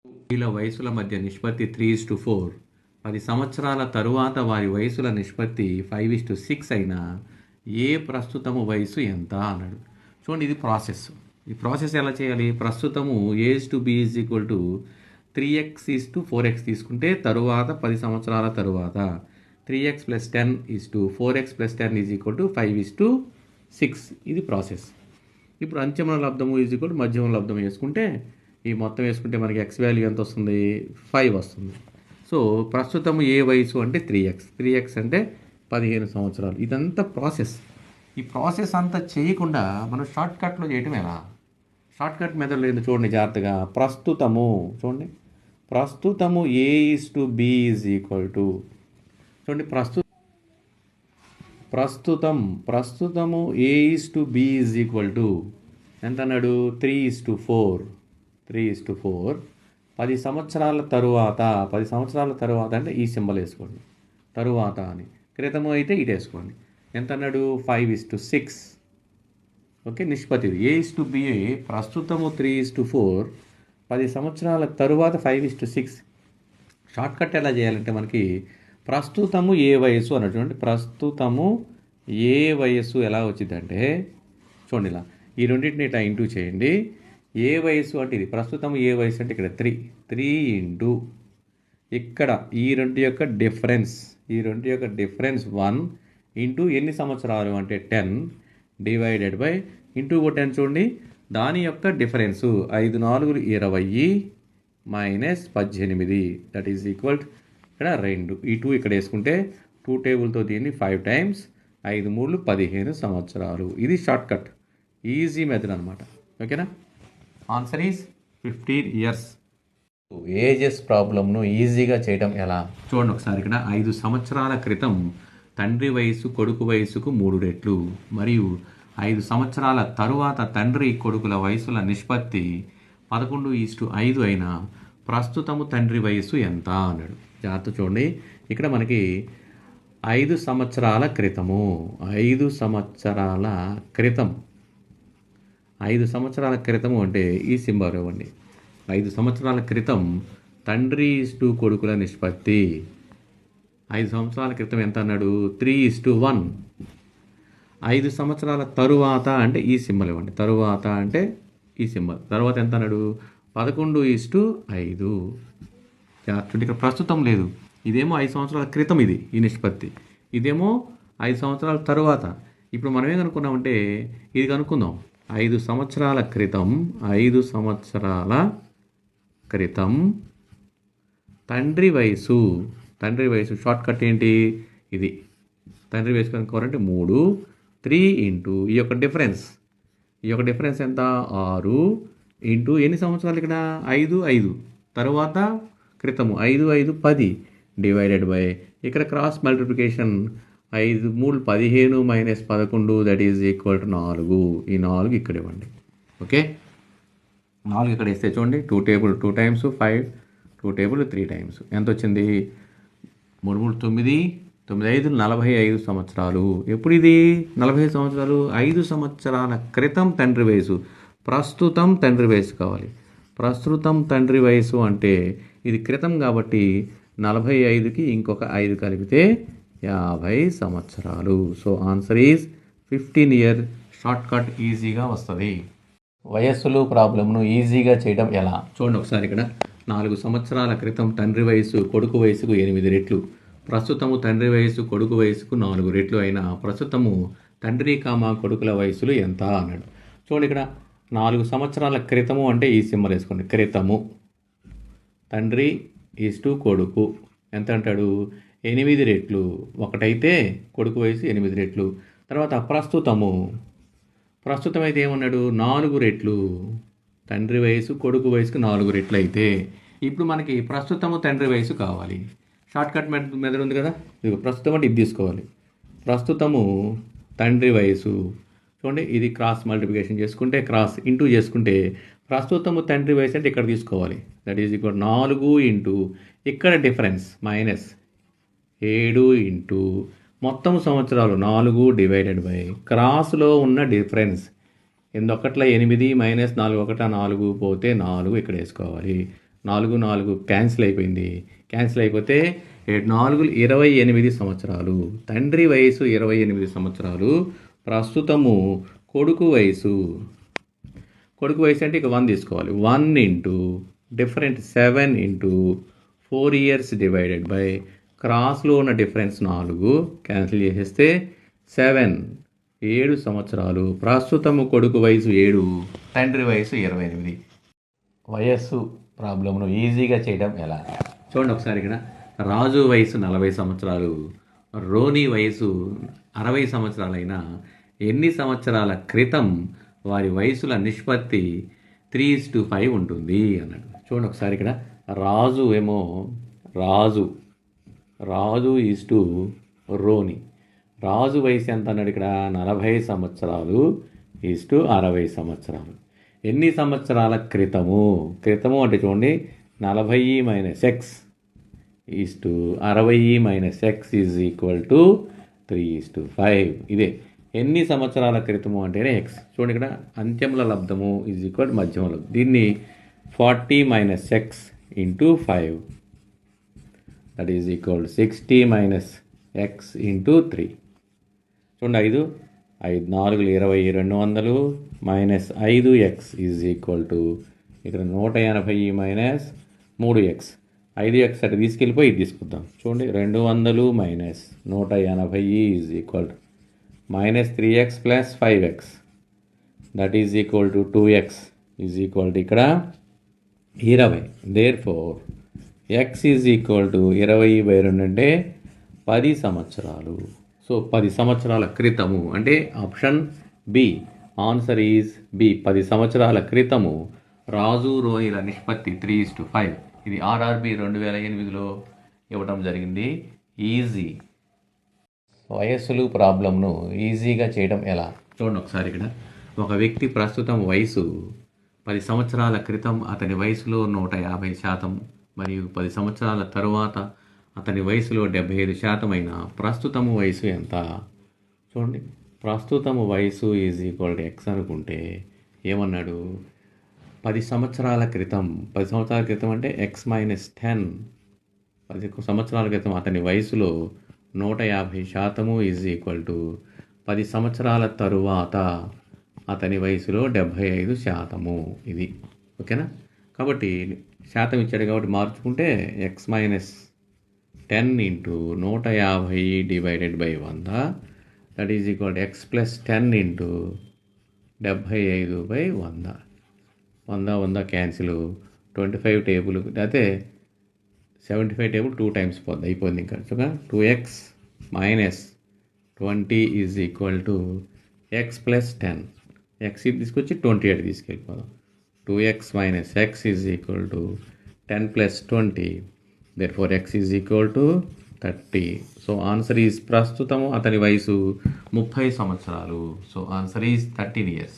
వీళ్ళ వయసుల మధ్య నిష్పత్తి 3:4. 10 సంవత్సరాల తరువాత వారి వయసుల నిష్పత్తి 5:6 అయినా ఏ ప్రస్తుతము వయసు ఎంత అన్నాడు. చూడండి, ఇది ప్రాసెస్. ఈ ప్రాసెస్ ఎలా చేయాలి? ప్రస్తుతము age to be is equal to 3x:4x తీసుకుంటే తరువాత 10 సంవత్సరాల తరువాత 3x + 10 4x + 10 is equal to 5:6. ఇది ప్రాసెస్. ఇప్పుడు అంత్యమ లబ్ధము ఈజ్ ఈక్వల్ టు మధ్యమ లబ్ధం వేసుకుంటే ఈ మొత్తం వేసుకుంటే మనకి x వాల్యూ ఎంత వస్తుంది? 5 వస్తుంది. సో ప్రస్తుతం ఏ వయసు అంటే 3x అంటే 15 సంవత్సరాలు. ఇదంతా ప్రాసెస్. ఈ ప్రాసెస్ అంతా చేయకుండా మనం షార్ట్కట్లో చేయటం ఎలా? షార్ట్కట్ మెథడ్ లేదు. చూడండి జాగ్రత్తగా. ప్రస్తుతము చూడండి, ప్రస్తుతము A:B ఈజ్ ఈక్వల్ టు చూడండి ప్రస్తుతము A:B ఈజ్ ఈక్వల్ టు ఎంత అన్నాడు? 3:4. 10 సంవత్సరాల తరువాత అంటే ఈ సింబల్ వేసుకోండి. తరువాత అని. క్రితము అయితే ఇటు వేసుకోండి. ఎంత అన్నాడు? 5:6. ఓకే, నిష్పత్తి A:B. ప్రస్తుతము 3:4. 10 సంవత్సరాల తరువాత 5:6. షార్ట్కట్ ఎలా చేయాలంటే మనకి ప్రస్తుతము ఏ వయసు అన్నటువంటి ప్రస్తుతము ఏ వయసు ఎలా వచ్చిందంటే చూడండి, ఇలా ఈ రెండింటిని ఇట్లా ఇంటూ చేయండి. ఏ వయసు అంటే ఇది ప్రస్తుతం ఏ వయసు అంటే ఇక్కడ 3 ఇంటూ ఇక్కడ ఈ రెండు యొక్క డిఫరెన్స్ 1 ఇంటూ ఎన్ని సంవత్సరాలు అంటే 10 డివైడెడ్ బై ఇంటూ 10 చూడండి, దాని యొక్క difference 5 4 20 minus 18 that is equal ఇక్కడ 2. ఈ 2 ఇక్కడ వేసుకుంటే 2 టేబుల్తో దీన్ని 5 టైమ్స్ 5 3 15 సంవత్సరాలు. ఇది షార్ట్కట్, ఈజీ మెథడ్ అనమాట. ఓకేనా? Answer is 15 years. ఏజెస్ ప్రాబ్లంను ఈజీగా చేయడం ఎలా? చూడండి ఒకసారి. ఇక్కడ 5 సంవత్సరాల క్రితం తండ్రి వయసు కొడుకు వయసుకు 3 రెట్లు మరియు 5 సంవత్సరాల తరువాత తండ్రి కొడుకుల వయసుల నిష్పత్తి 11:5 అయినా ప్రస్తుతము తండ్రి వయసు ఎంత అన్నాడు. జాగ్రత్త చూడండి, ఇక్కడ మనకి 5 సంవత్సరాల క్రితము 5 సంవత్సరాల క్రితము అంటే ఈ సింబల్ ఇవ్వండి. 5 సంవత్సరాల క్రితం తండ్రి కొడుకుల నిష్పత్తి 5 సంవత్సరాల క్రితం ఎంత అన్నాడు? 3:1. 5 సంవత్సరాల తరువాత అంటే ఈ సింబల్ ఇవ్వండి. తరువాత అంటే ఈ సింబల్. తర్వాత ఎంత అన్నాడు? 11:5. ఇక్కడ ప్రస్తుతం లేదు. ఇదేమో 5 సంవత్సరాల క్రితం, ఇది ఈ నిష్పత్తి. ఇదేమో 5 సంవత్సరాల తరువాత. ఇప్పుడు మనం ఏం కనుక్కున్నామంటే ఇది కనుక్కుందాం. 5 సంవత్సరాల క్రితం తండ్రి వయసు షార్ట్కట్ ఏంటి? ఇది తండ్రి వయసు కనుక్కోవాలంటే 3 ఇంటూ ఈ యొక్క డిఫరెన్స్ ఎంత? 6 ఇంటూ ఎన్ని సంవత్సరాలు ఇక్కడ? 5 తర్వాత క్రితము 5 5 10 డివైడెడ్ బై ఇక్కడ cross multiplication 5 3 15 minus 11 that is equal to 4. ఈ 4 ఇక్కడ ఇవ్వండి. ఓకే, 4 ఇక్కడ వేస్తే చూడండి, 2 టేబుల్ 2 టైమ్స్ 5, 2 టేబుల్ 3 టైమ్స్ ఎంత వచ్చింది? 3 3 9 9 5 45 సంవత్సరాలు. ఎప్పుడు ఇది 45 సంవత్సరాలు? 5 సంవత్సరాల క్రితం తండ్రి వయసు. ప్రస్తుతం తండ్రి వయసు కావాలి. ప్రస్తుతం తండ్రి వయసు అంటే ఇది క్రితం కాబట్టి 45కి ఇంకొక 5 కలిపితే 50 సంవత్సరాలు. So answer is 15 year. Shortcut ఈజీగా వస్తుంది. వయస్సులు ప్రాబ్లంను ఈజీగా చేయడం ఎలా? చూడండి ఒకసారి. ఇక్కడ 4 సంవత్సరాల క్రితం తండ్రి వయసు కొడుకు వయసుకు 8 రెట్లు. ప్రస్తుతము తండ్రి వయసు కొడుకు వయసుకు 4 రెట్లు అయినా ప్రస్తుతము తండ్రి కొడుకుల వయసులు ఎంత అన్నాడు. చూడండి, ఇక్కడ 4 సంవత్సరాల క్రితము అంటే ఈ సింబల్ వేసుకోండి. క్రితము తండ్రి కొడుకు ఎంత అంటాడు? 8 రెట్లు. ఒకటైతే కొడుకు వయసు 8 రెట్లు. తర్వాత ప్రస్తుతం అయితే ఏమన్నాడు? 4 రెట్లు. తండ్రి వయసు కొడుకు వయసుకు 4 రెట్లు అయితే ఇప్పుడు మనకి ప్రస్తుతము తండ్రి వయసు కావాలి. షార్ట్కట్ మెథడ్ ఉంది కదా, ఇది ప్రస్తుతం అంటే ఇది తీసుకోవాలి. ప్రస్తుతము తండ్రి వయసు చూడండి, ఇది క్రాస్ మల్టిప్లికేషన్ చేసుకుంటే క్రాస్ ఇంటూ చేసుకుంటే ప్రస్తుతము తండ్రి వయసు అంటే ఇక్కడ తీసుకోవాలి. దట్ ఈజ్ ఈక్వల్ 4 ఇంటూ ఇక్కడ డిఫరెన్స్ మైనస్ 7 ఇంటూ మొత్తం సంవత్సరాలు 4 డివైడెడ్ బై క్రాస్లో ఉన్న డిఫరెన్స్ 8 1 8 మైనస్ 4 1 4 పోతే 4 ఇక్కడ వేసుకోవాలి. 4 4 క్యాన్సిల్ అయిపోయింది. క్యాన్సిల్ అయిపోతే 4 28 సంవత్సరాలు. తండ్రి వయసు 28 సంవత్సరాలు. ప్రస్తుతము కొడుకు వయసు అంటే ఇక 1 తీసుకోవాలి. 1 into different 7 into 4 years divided by క్రాస్లో ఉన్న డిఫరెన్స్ 4 క్యాన్సిల్ చేసేస్తే 7 సంవత్సరాలు. ప్రస్తుతము కొడుకు వయసు 7, తండ్రి వయసు 28. వయస్సు ప్రాబ్లంను ఈజీగా చేయడం ఎలా? చూడండి ఒకసారి ఇక్కడ. రాజు వయసు 40 సంవత్సరాలు, రోని వయసు 60 సంవత్సరాలైనా ఎన్ని సంవత్సరాల క్రితం వారి వయసుల నిష్పత్తి 3:5 ఉంటుంది అన్నాడు. చూడండి ఒకసారి ఇక్కడ. రాజు ఏమో రాజు ఈజ్ టు రోని. రాజు వయసు ఎంత అన్నాడు ఇక్కడ? 40 సంవత్సరాలు ఈజ్ టు 60 సంవత్సరాలు. ఎన్ని సంవత్సరాల క్రితము అంటే చూడండి 40 minus X is to 60 minus X is equal to 3:5. ఇదే ఎన్ని సంవత్సరాల క్రితము అంటేనే ఎక్స్. చూడండి ఇక్కడ అంత్యముల లబ్ధము ఈజ్ ఈక్వల్ మధ్యమ లబ్ధం. దీన్ని 40 minus X into 5 that is equal 60 minus X into 3. చూడండి 5 4 20 200 minus 5x is equal to ఇక్కడ 180 మైనస్ 3x. 5x అటు తీసుకెళ్ళిపోయి ఇది తీసుకుందాం. చూడండి 200 minus 180 is equal to minus 3x plus 5x that is equal to 2x is equal to ఇక్కడ 20. Therefore x is equal to 20/2 అంటే 10 సంవత్సరాలు. సో 10 సంవత్సరాల క్రితము అంటే option B. Answer is B. 10 సంవత్సరాల క్రితము రాజు రోనిల నిష్పత్తి 3:5. ఇది ఆర్ఆర్బి 2008లో ఇవ్వటం జరిగింది. ఈజీ. వయస్సులు ప్రాబ్లంను ఈజీగా చేయడం ఎలా? చూడండి ఒకసారి ఇక్కడ. ఒక వ్యక్తి ప్రస్తుతం వయసు 10 సంవత్సరాల క్రితం అతని వయసులో 150% మరియు 10 సంవత్సరాల తరువాత అతని వయసులో 75% అయిన ప్రస్తుతము వయసు ఎంత? చూడండి ప్రస్తుతము వయసు ఈజ్ ఈక్వల్ టు ఎక్స్ అనుకుంటే ఏమన్నాడు? 10 సంవత్సరాల క్రితం అంటే ఎక్స్ మైనస్ 10. 10 సంవత్సరాల క్రితం అతని వయసులో 150% ఈజ్ ఈక్వల్ టు 10 సంవత్సరాల తరువాత అతని వయసులో 75%. ఇది ఓకేనా? కాబట్టి శాతం ఇచ్చాడు కాబట్టి మార్చుకుంటే X minus 10 into 150 divided by 100 that is equal to X plus 10 into 75/100. 100 cancel. 25 table అయితే 75 టేబుల్ 2 టైమ్స్ పోద్ది, అయిపోయింది ఇంకా. 2x minus 20 is equal to X plus 10. X తీసుకొచ్చి 28 తీసుకెళ్ళిపోదాం. 2x minus X is equal to 10 plus 20. therefore x is equal to 30. So answer is ప్రస్తుతము అతని వయసు 30 సంవత్సరాలు. So answer is 13 years.